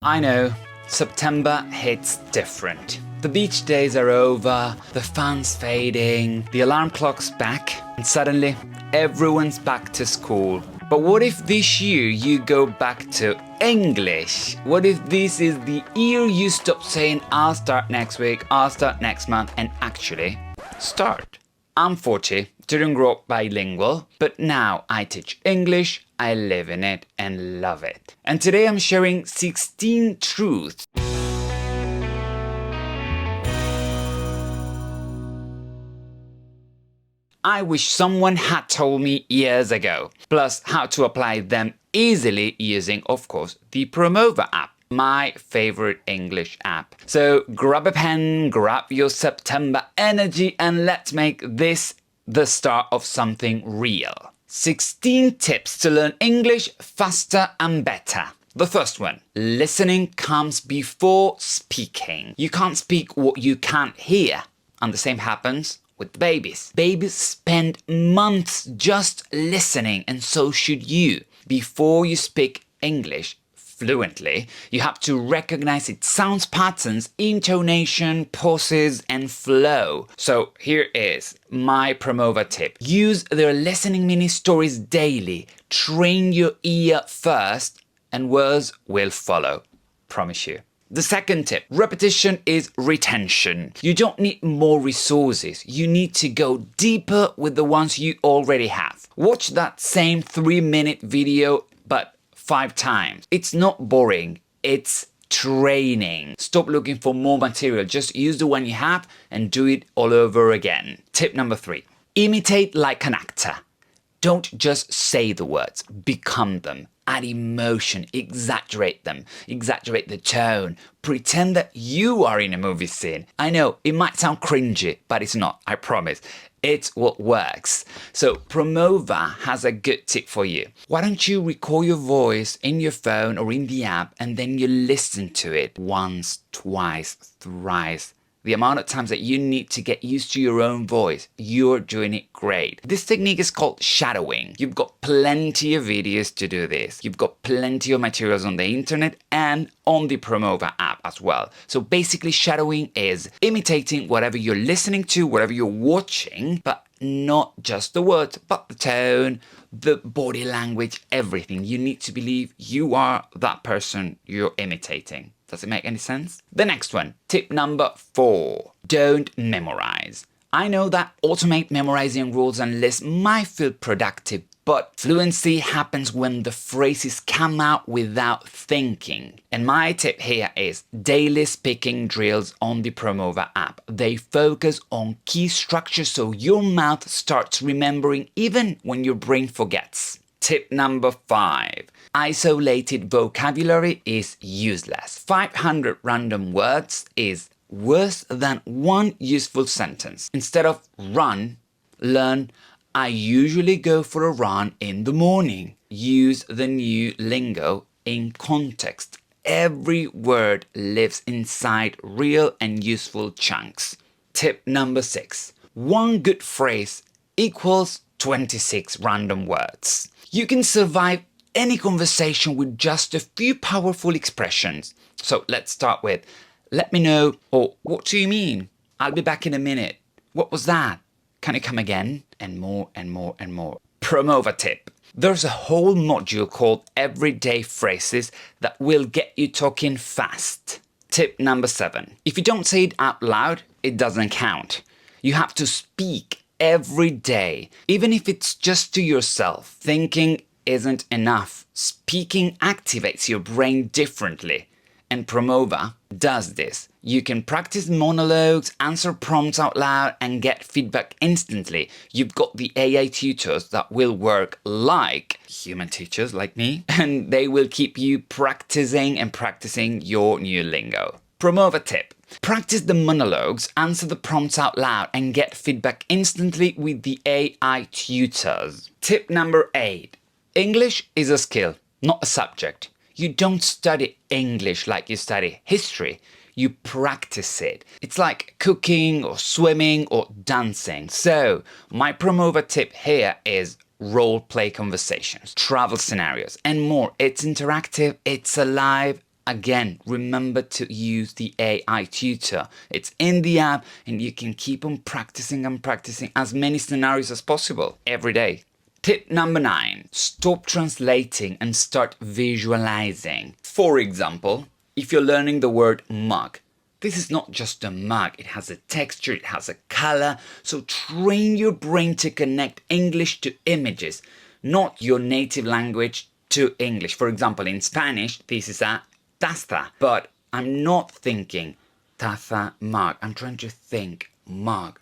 I know, September hits different. The beach days are over, the fun's fading, the alarm clock's back, and suddenly everyone's back to school. But what if this year you go back to English? What if this is the year you stop saying I'll start next week, I'll start next month, and actually start? I'm 40, didn't grow up bilingual, but now I teach English, I live in it and love it. And today I'm sharing 16 truths I wish someone had told me years ago, plus how to apply them easily using, of course, the Promova app, my favorite English app. So grab a pen, grab your September energy, and let's make this the start of something real. 16 tips to learn English faster and better. The first one, listening comes before speaking. You can't speak what you can't hear, and the same happens with babies. Babies spend months just listening, and so should you. Before you speak English fluently, you have to recognize its sound patterns, intonation, pauses, and flow. So here is my Promova tip. Use their listening mini stories daily. Train your ear first, and words will follow. Promise you. The second tip, repetition is retention. You don't need more resources. You need to go deeper with the ones you already have. Watch that same 3-minute video, but 5 times. It's not boring, it's training. Stop looking for more material. Just use the one you have and do it all over again. Tip number 3, imitate like an actor. Don't just say the words, become them. Add emotion, exaggerate them, exaggerate the tone, pretend that you are in a movie scene. I know, it might sound cringy, but it's not, I promise. It's what works. So Promova has a good tip for you. Why don't you record your voice in your phone or in the app and then you listen to it once, twice, thrice. The amount of times that you need to get used to your own voice, you're doing it great. This technique is called shadowing. You've got plenty of videos to do this. You've got plenty of materials on the internet and on the Promova app as well. So basically shadowing is imitating whatever you're listening to, whatever you're watching, but not just the words, but the tone, the body language, everything. You need to believe you are that person you're imitating. Does it make any sense? The next one, tip number 4, don't memorize. I know that automate memorizing rules and lists might feel productive, but fluency happens when the phrases come out without thinking. And my tip here is daily speaking drills on the Promova app. They focus on key structures so your mouth starts remembering even when your brain forgets. Tip number 5. Isolated vocabulary is useless. 500 random words is worse than one useful sentence. Instead of run, learn I usually go for a run in the morning. Use the new lingo in context. Every word lives inside real and useful chunks. Tip number 6. One good phrase equals 26 random words. You can survive any conversation with just a few powerful expressions. So let's start with, let me know, or what do you mean? I'll be back in a minute. What was that? Can you come again? And more and more and more. Promova tip. There's a whole module called Everyday Phrases that will get you talking fast. Tip number 7. If you don't say it out loud, it doesn't count. You have to speak every day, even if it's just to yourself. Thinking isn't enough. Speaking activates your brain differently, and Promova does this. You can practice monologues, answer prompts out loud, and get feedback instantly. You've got the AI tutors that will work like human teachers like me, and they will keep you practicing and practicing your new lingo. Promova tip. Practice the monologues, answer the prompts out loud, and get feedback instantly with the AI tutors. Tip number 8. English is a skill, not a subject. You don't study English like you study history. You practice it. It's like cooking or swimming or dancing. So my Promova tip here is role play conversations, travel scenarios, and more. It's interactive, it's alive, again, remember to use the AI tutor. It's in the app and you can keep on practicing and practicing as many scenarios as possible every day. Tip number 9, stop translating and start visualizing. For example, if you're learning the word mug, this is not just a mug, it has a texture, it has a color, so train your brain to connect English to images, not your native language to English. For example, in Spanish, this is a taza, but I'm not thinking taza, mug. I'm trying to think mug.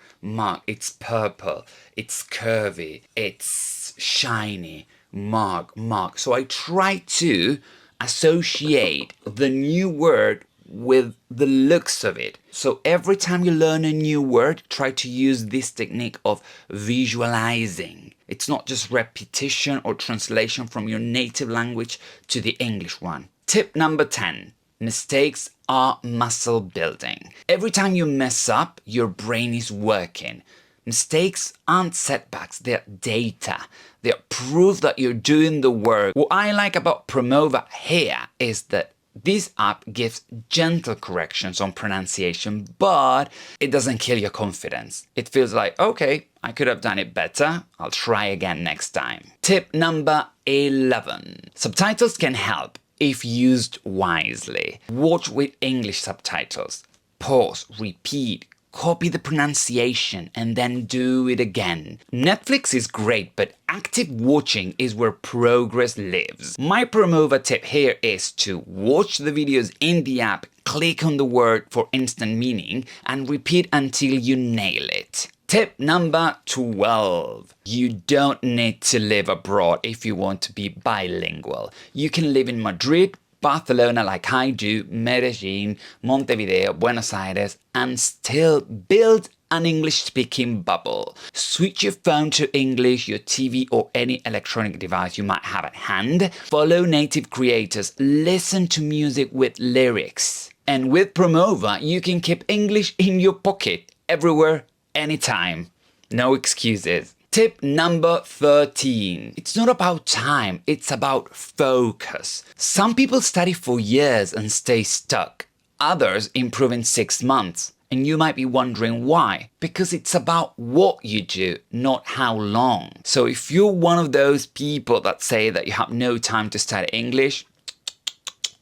It's purple, it's curvy, it's shiny, mug. So I try to associate the new word with the looks of it. So every time you learn a new word, try to use this technique of visualizing. It's not just repetition or translation from your native language to the English one. Tip number 10. Mistakes are muscle building. Every time you mess up, your brain is working. Mistakes aren't setbacks, they're data. They're proof that you're doing the work. What I like about Promova here is that this app gives gentle corrections on pronunciation, but it doesn't kill your confidence. It feels like, okay, I could have done it better. I'll try again next time. Tip number 11. Subtitles can help if used wisely. Watch with English subtitles. Pause, repeat, copy the pronunciation, and then do it again. Netflix is great, but active watching is where progress lives. My Promova tip here is to watch the videos in the app, click on the word for instant meaning, and repeat until you nail it. Tip number 12. You don't need to live abroad if you want to be bilingual. You can live in Madrid, Barcelona like I do, Medellin, Montevideo, Buenos Aires, and still build an English-speaking bubble. Switch your phone to English, your TV or any electronic device you might have at hand. Follow native creators, listen to music with lyrics. And with Promova, you can keep English in your pocket, everywhere, anytime. No excuses. Tip number 13. It's not about time, it's about focus. Some people study for years and stay stuck. Others improve in 6 months. And you might be wondering why. Because it's about what you do, not how long. So if you're one of those people that say that you have no time to study English,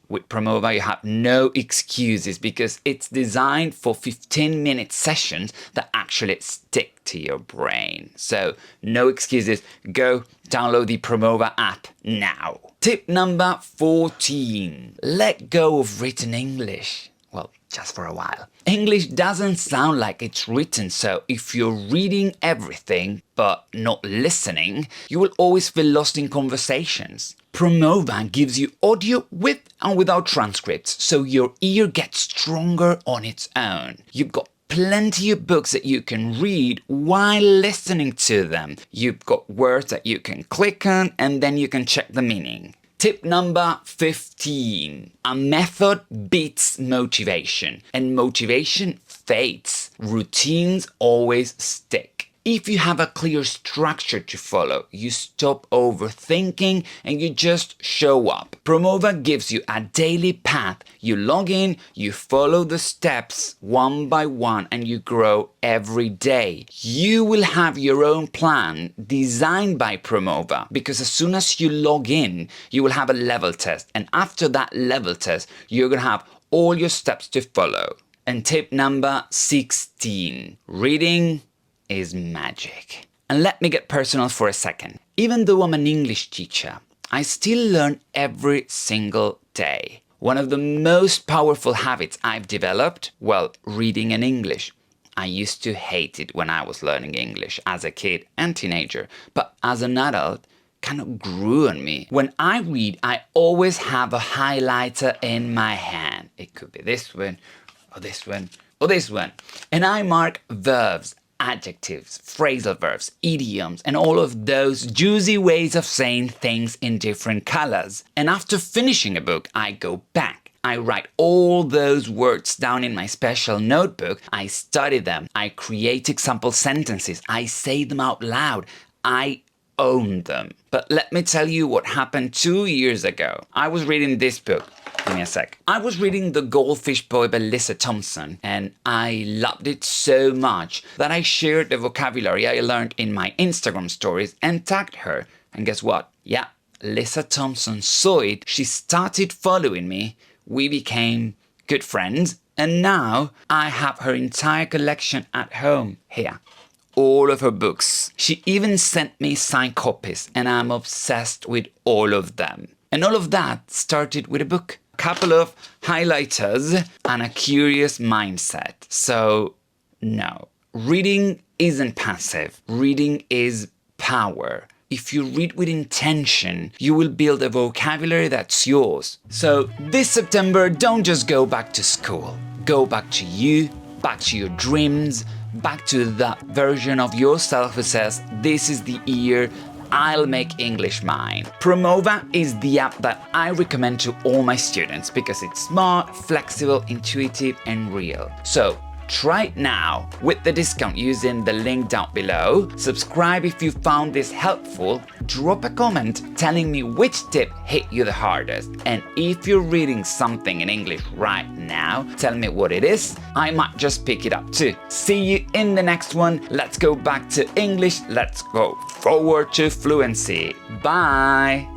with Promova, you have no excuses because it's designed for 15-minute sessions that actually stick to your brain. So, no excuses. Go download the Promova app now. Tip number 14. Let go of written English. Well, just for a while. English doesn't sound like it's written, so if you're reading everything but not listening, you will always feel lost in conversations. Promova gives you audio with and without transcripts, so your ear gets stronger on its own. You've got plenty of books that you can read while listening to them. You've got words that you can click on and then you can check the meaning. Tip number 15. A method beats motivation, and motivation fades. Routines always stick. If you have a clear structure to follow, you stop overthinking and you just show up. Promova gives you a daily path. You log in, you follow the steps one by one, and you grow every day. You will have your own plan designed by Promova because as soon as you log in, you will have a level test. And after that level test, you're going to have all your steps to follow. And tip number 16. Reading is magic. And let me get personal for a second. Even though I'm an English teacher, I still learn every single day. One of the most powerful habits I've developed, well, reading in English. I used to hate it when I was learning English as a kid and teenager, but as an adult, kind of grew on me. When I read, I always have a highlighter in my hand. It could be this one, or this one, or this one. And I mark verbs, adjectives, phrasal verbs, idioms, and all of those juicy ways of saying things in different colors. And after finishing a book, I go back. I write all those words down in my special notebook. I study them. I create example sentences. I say them out loud. I own them. But let me tell you what happened 2 years ago. I was reading this book. Give me a sec. I was reading The Goldfish Boy by Lisa Thompson, and I loved it so much that I shared the vocabulary I learned in my Instagram stories and tagged her. And guess what? Yeah, Lisa Thompson saw it. She started following me. We became good friends, and now I have her entire collection at home here. All of her books. She even sent me signed copies, and I'm obsessed with all of them. And all of that started with a book. Couple of highlighters and a curious mindset. So, no, reading isn't passive. Reading is power. If you read with intention, you will build a vocabulary that's yours. So, this September, don't just go back to school. Go back to you, back to your dreams, back to that version of yourself who says, this is the year I'll make English mine. Promova is the app that I recommend to all my students because it's smart, flexible, intuitive, and real. So try it now with the discount using the link down below. Subscribe if you found this helpful. Drop a comment telling me which tip hit you the hardest. And if you're reading something in English right now, tell me what it is. I might just pick it up too. See you in the next one. Let's go back to English. Let's go forward to fluency. Bye.